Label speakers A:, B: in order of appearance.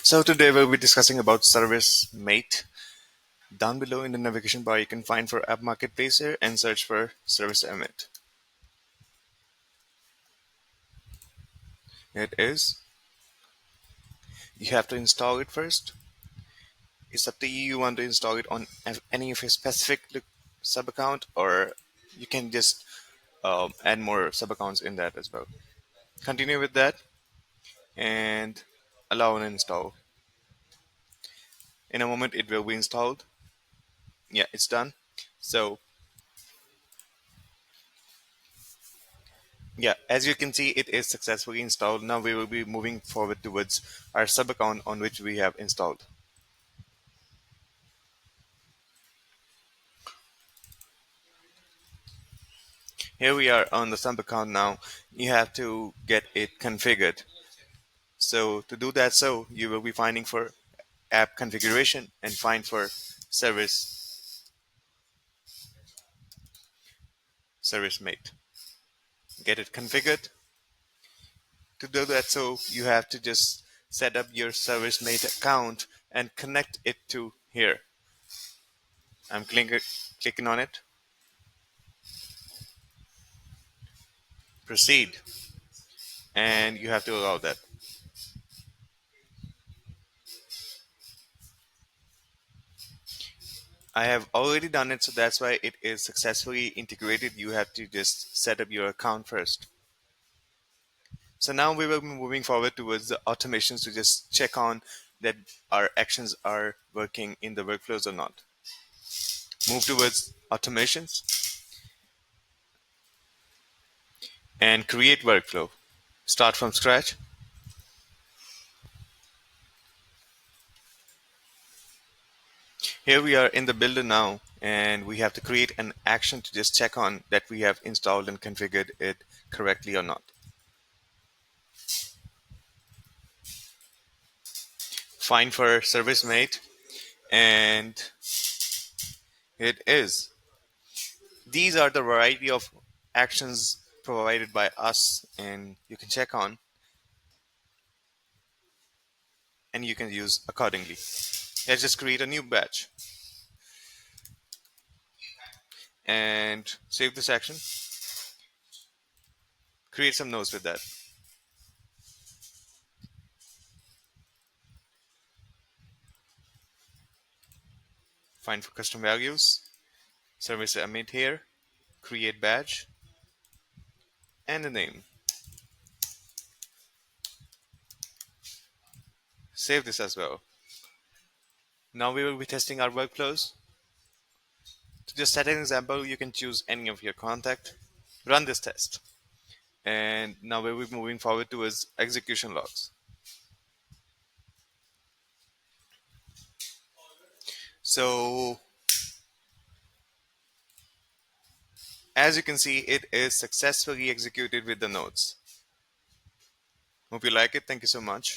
A: So today we'll be discussing about ServiceMate. Down below in the navigation bar, you can find for App Marketplace here and search for ServiceMate. Here it is. You have to install it first. It's up to you. You want to install it on any of your specific sub account, or you can just add more sub accounts in that as well. Continue with that and allow an install. In a moment, it will be installed. Yeah, it's done. So yeah, as you can see, it is successfully installed. Now we will be moving forward towards our sub account on which we have installed. Here we are on the sub account now. You have to get it configured. So to do that, you will be finding for app configuration and find for service mate. Get it configured. To do that, you have to just set up your ServiceMate account and connect it to here. I'm clicking on it. Proceed, and you have to allow that. I have already done it, so that's why it is successfully integrated. You have to just set up your account first. So now we will be moving forward towards the automations to just check on that our actions are working in the workflows or not. Move towards automations and create workflow. Start from scratch. Here we are in the builder now, and we have to create an action to just check on that we have installed and configured it correctly or not. Find for ServiceMate, and it is. These are the variety of actions provided by us, and you can check on and you can use accordingly. Let's just create a new batch and save this action. Create some nodes with that. Find for custom values, service emit here, create badge, and the name. Save this as well. Now we will be testing our workflows. To just set an example, you can choose any of your contact. Run this test. And now we'll be moving forward towards execution logs. So as you can see, it is successfully executed with the nodes. Hope you like it. Thank you so much.